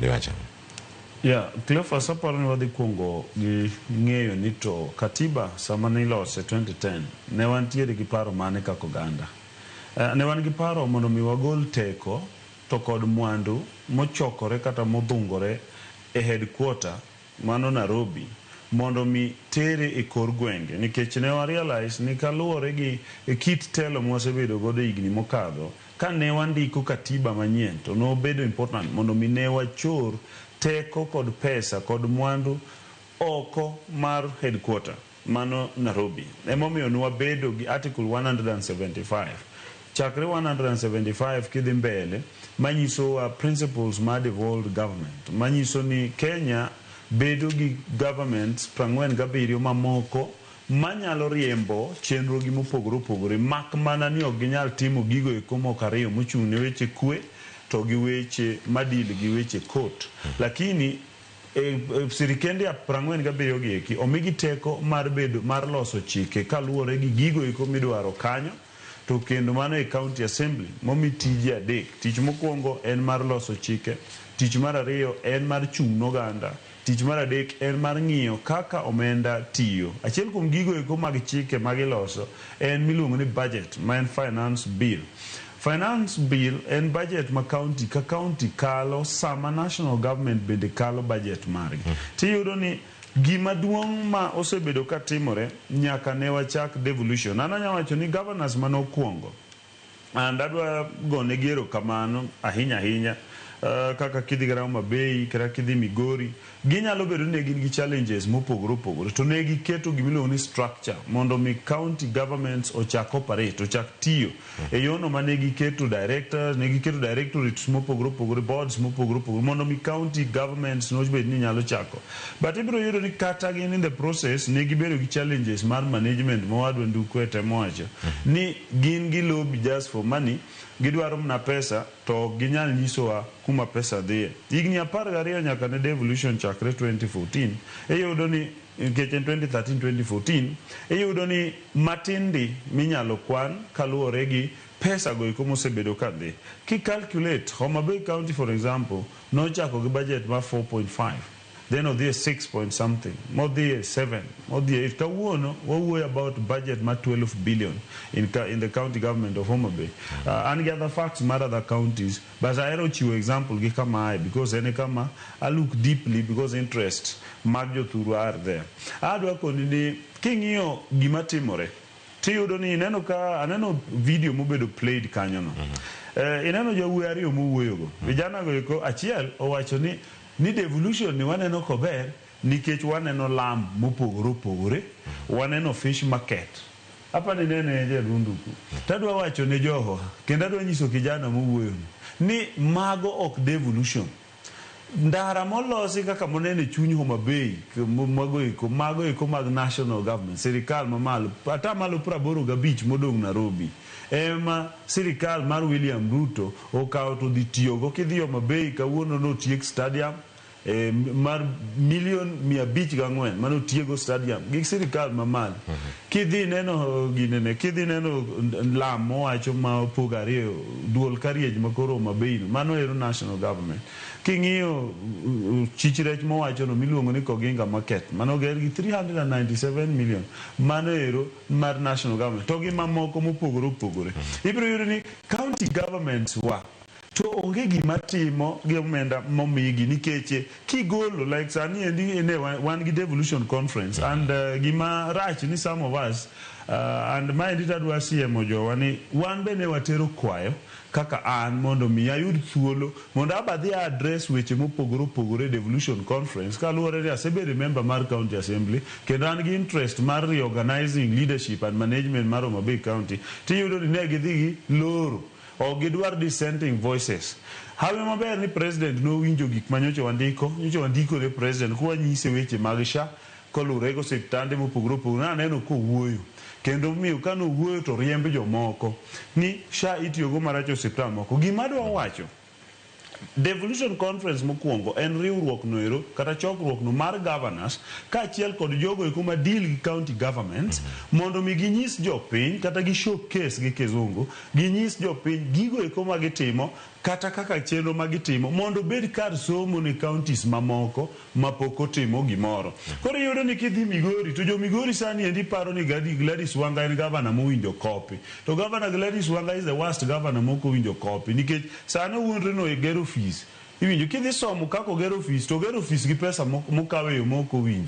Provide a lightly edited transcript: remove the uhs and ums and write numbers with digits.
Liwacha. Yeah, Cleophas aparo ni wadhi kuongo gi ng'eyo ni to katiba sama ne ilose 2010 ne wantiere gi paro mane kaka oganda. Ne wan gi paro mondo mi wagol teko to kod mwandu mochokore kata modhungore e headquarter mano Nairobi mondo mi tere e kor gwenge, nikech ne wa realize ni kaluwore gi kit telo mwasebedo godo higni mokadho, ka ne wandiko katiba manyien to nobedo important mondo mi ne wachor teko kod pesa kod mwandu oko mar headquarter mano Nairobi. Emomiyo ne wabedo gi article 175 chakre 175 kidhi mbele manyiso principles ma devolved government, manyiso ni Kenya bedo gi governments 47 mamoko manyalo riembo chenro gi mopogore opogore, mak mana ni ok ginyal timo gigo e komok ariyo mochung' ne weche kwe to gi weche madil gi weche court. Lakini sirikende 47 gi eki omigi teko mar loso chike kaluwore gi gigo eko midwaro kanyo, to kendo mano e county assembly momi tije adek. Tich mokwongo en mar loso chike, tich mar ariyo en mar chung' n'oganda, tich mar adek en mar ng'iyo kaka omenda tiyo. Achiel kuom gigo eko mag chike magiloso en miluongo ni budget, ma en finance bill. Finance bill en budget ma county ka county kalo sama national government bende kalo budget margi. Tiyudo ni gima duong' ma osebedo ka timore nyaka ne wachak devolution. An anya wacho ni governors manokwongo, and adwa gone gero kamano ahinya kaka kidhi gara Homa Bay kata kidhi Migori, ginyalo bedo ni gin gi challenges mopogore opogore, to ne giketo gimiluongo ni structure mondo mi county governments ochak operate, ochak tiyo e yono ma ne giketo directors, ne giketo directorates mopogore opogore, boards mopogore opogore mondo mi county governments nobed ni nyalo chako. But ibiro yudo ni kata gin in the process ne gibedo gi challenges mar management mawadwa Ndukwe temo wacho ni gin gi lobby just for money, gidwaro mna pesa to ginyal nyisowa kuma pesa dhiye. Higni 12 nyaka ne devolution chakre 2014 iyudo ni nikech 2013-2014 iyudo ni matindi minyalo kwan kaluwore gi pesa go iko mosebedo kadhi. Ki calculate Homa Bay County for example nochako gi budget ma 4.5, then odhi 6 point something, modhi 7, modhi 8. Kawuono wawuoyo about budget ma 12 billion in the county government of Homa Bay. And the other facts mar other counties, but I don't chiwo example gi kama because ene kama I look deeply because interest mag jothuru are there. Adwa koni ni king'iyo gima timore tiyudo ni aneno video mobedo played kanyo no. Ineno jowuoyi ariyo mowuoyogo. Vijana go eko achiel owacho ni devolution ni waneno kober nikech waneno lam mopogore opogore, waneno fish market. Hapa ni nene Nduku. Tadwa wacho ne joho, kendo adwa nyiso kijana mowuoyo ni mago ok devolution. Ndara molosi kaka monene chuny Homa Bay, mago eko mag national government, sirkal mamalo, ata malo 85 modong Nairobi. Ema sirkal mar William Ruto okawo to dhi tiyogo. Kidhi Homa Bay kawuono notiek stadium mar $504 mano tiego stadium gi sirkal mamalo. Kidhi neno ginene, kidhi neno lam mowacho ma opogo ariyo, duol kariej makoro Homa Bay mano ero national government. King'iyo chich rech mowacho no miluongo ni Koginga market, mano ger gi 397 million, mano ero mar national government. To gi mamoko mopogore opogore. Ibiro yudo ni county governments wa to onge gima timo gi omenda momigi nikech kigolo like sani endi wan gi devolution conference and gima rach ni some of us and my editor dwa siemo jowa ni wan bende watero kwayo kaka an mondo mi ayud thuolo mondo abadhi address weche mopogore opogore devolution conference kaluwore ni asebedo member mar county assembly kendo an gi interest mar reorganizing leadership and management mar Homa Bay County. Tiyudo ni ne gidhi gi loro o gidwar dissenting voices. Hawe maber ni president no winjo gik manyocho wandiko ne president kwa nyise weche mag SHA kolure go sektande mopogore opogore. Aneno kowuoyo kendo miyo kano wuoyo to riembe jomoko ni SHA itiyogo marach osiptal moko. Gima dwa wacho devolution conference mokwongo en riwruok no ero kata chokruok no mar governors kaachiel kod jogo eko ma deal gi county governments mondo mi ginyis jopiny kata gi showcase gi kizungu ginyis jopiny gigo eko ma gitimo kata kaka chenro magitimo mondo bed kar somo ne counties mamoko mapok otimo gimoro. Koro iyudo ni kidhi Migori to jo Migori sani endi paro ni Gladys Wanga en gavana mowinjo kopi. To gavana Gladys Wanga is the worst governor moko winjo kopi nikech sani wuondre no e gero office. Iwinjo kidhi somo kako gero office to gero office gi pesa mokawe yo moko winjo.